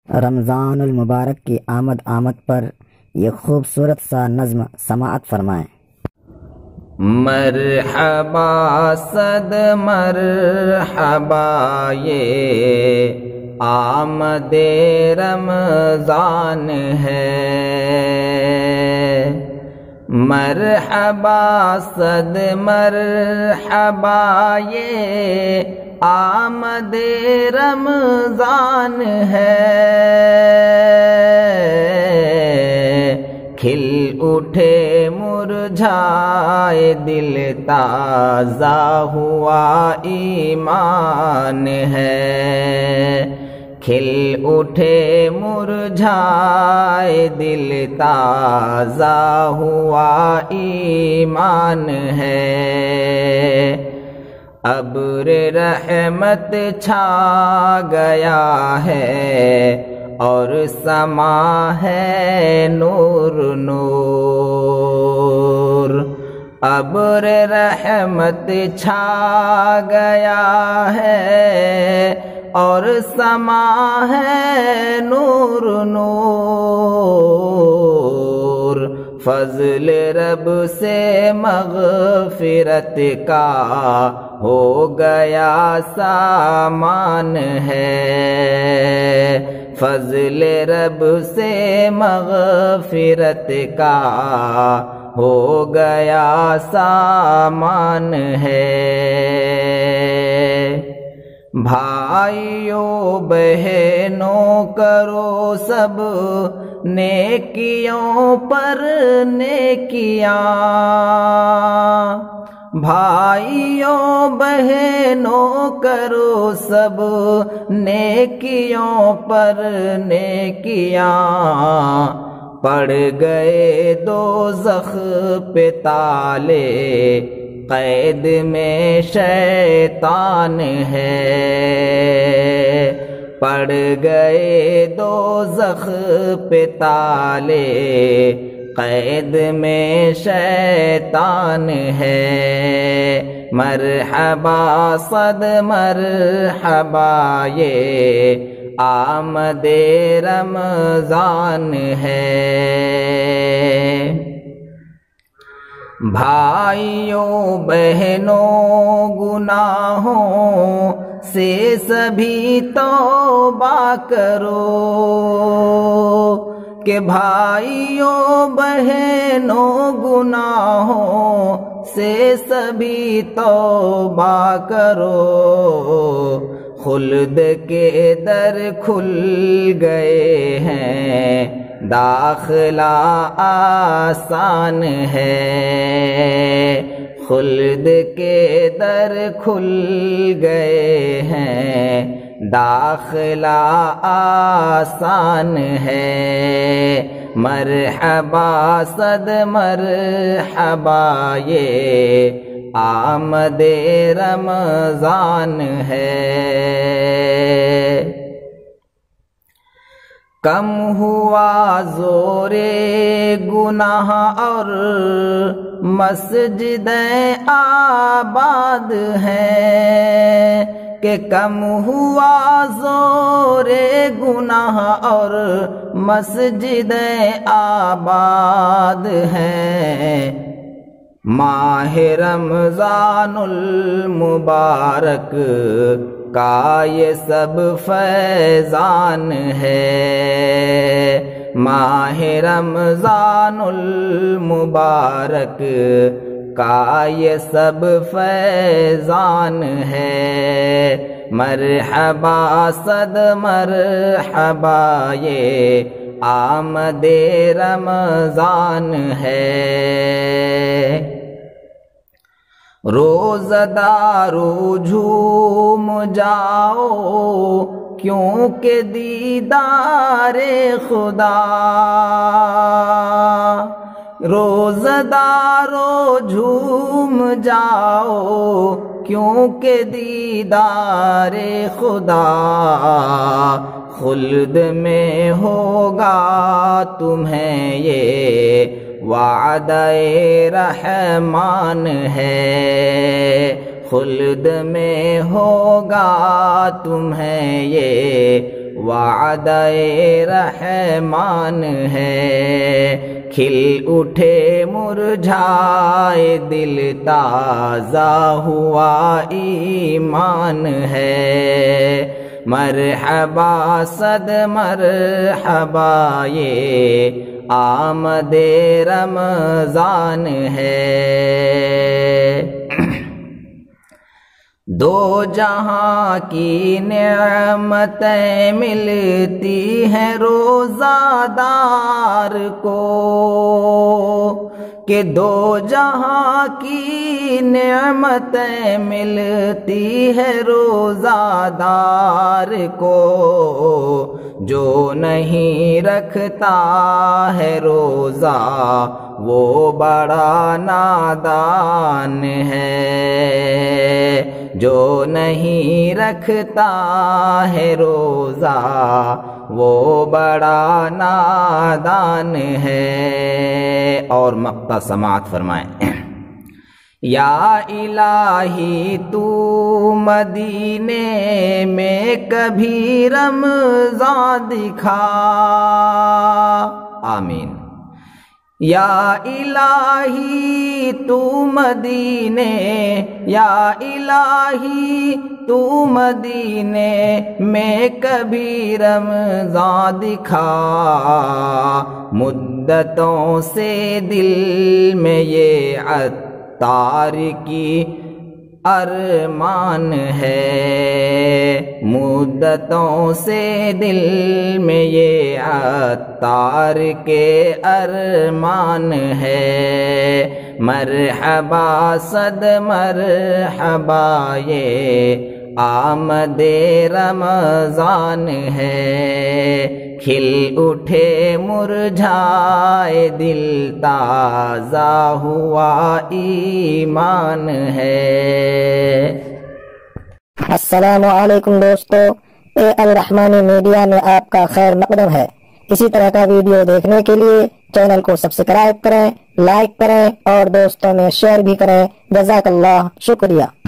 رمضان المبارک کی آمد پر یہ خوبصورت سا نظم سماعت فرمائیں۔ مرحبا صد مرحبا یہ آمد رمضان ہے، مرحبا صد مرحبا یہ آمد رمضان ہے، کھل اٹھے مرجھائے دل تازہ ہوا ایمان ہے، کھل اٹھے مرجھائے دل تازہ ہوا ایمان ہے، ابر رحمت چھا گیا ہے اور سما ہے نور نور، ابر رحمت چھا گیا ہے اور سما ہے نور نور، فضل رب سے مغفرت کا ہو گیا سامان ہے، فضل رب سے مغفرت کا ہو گیا سامان ہے، بھائیوں بہنوں کرو سب نیکیوں پر نیکیاں، بھائیوں بہنوں کرو سب نیکیوں پر نیکیاں، پڑ گئے دوزخ پہ تالے قید میں شیطان ہے، پڑ گئے دوزخ پہ تالے قید میں شیطان ہے، مرحبا صد مرحبا یہ آمد رمضان ہے، بھائیوں بہنوں گناہوں سے سبھی توبہ کرو، کہ بھائیوں بہنوں گناہوں سے سبھی توبہ کرو، خلد کے در کھل گئے ہیں داخلہ آسان ہے، خلد کے در کھل گئے ہیں داخلہ آسان ہے، مرحبا صد مرحبا یہ آمد رمضان ہے، کم ہوا زور گناہ اور مسجدیں آباد ہیں، کہ کم ہوا زور گناہ اور مسجدیں آباد ہیں، ماہ رمضان المبارک کا یہ سب فیضان ہے، ماہ رمضان المبارک کا یہ سب فیضان ہے، مرحبا صد مرحبا یہ آمد رمضان ہے، روزہ دارو جھوم جاؤ کیونکہ دیدار خدا، روزہ دارو جھوم جاؤ کیونکہ دیدار خدا، خلد میں ہوگا تمہیں یہ وعدہ رحمان ہے، خلد میں ہوگا تمہیں یہ وعدہ رحمان ہے، کھل اٹھے مرجھائے دل تازہ ہوا ایمان ہے، مرحبا صد مرحبا یہ آمد رمضان ہے۔ دو جہاں کی نعمتیں ملتی ہیں روزہ دار کو، کہ دو جہاں کی نعمتیں ملتی ہے روزہ دار کو، جو نہیں رکھتا ہے روزہ وہ بڑا نادان ہے، جو نہیں رکھتا ہے روزہ وہ بڑا نادان ہے۔ اور مقطع سماعت فرمائیں۔ یا الہی تو مدینے میں کبھی رمضان دکھا، آمین۔ یا الہی تو مدینے، یا الہی تو مدینے میں کبھی رمضان دکھا، مدتوں سے دل میں یہ عطار کی ارمان ہے، مدتوں سے دل میں یہ عطار کے ارمان ہے، مرحبا صد مرحبا یہ آمد رمضان ہے، کھل اٹھے مرجھائے دل تازہ ہوا ایمان ہے۔ السلام علیکم دوستو، اے الرحمانی میڈیا میں آپ کا خیر مقدم ہے۔ اسی طرح کا ویڈیو دیکھنے کے لیے چینل کو سبسکرائب کریں، لائک کریں اور دوستوں میں شیئر بھی کریں۔ جزاک اللہ، شکریہ۔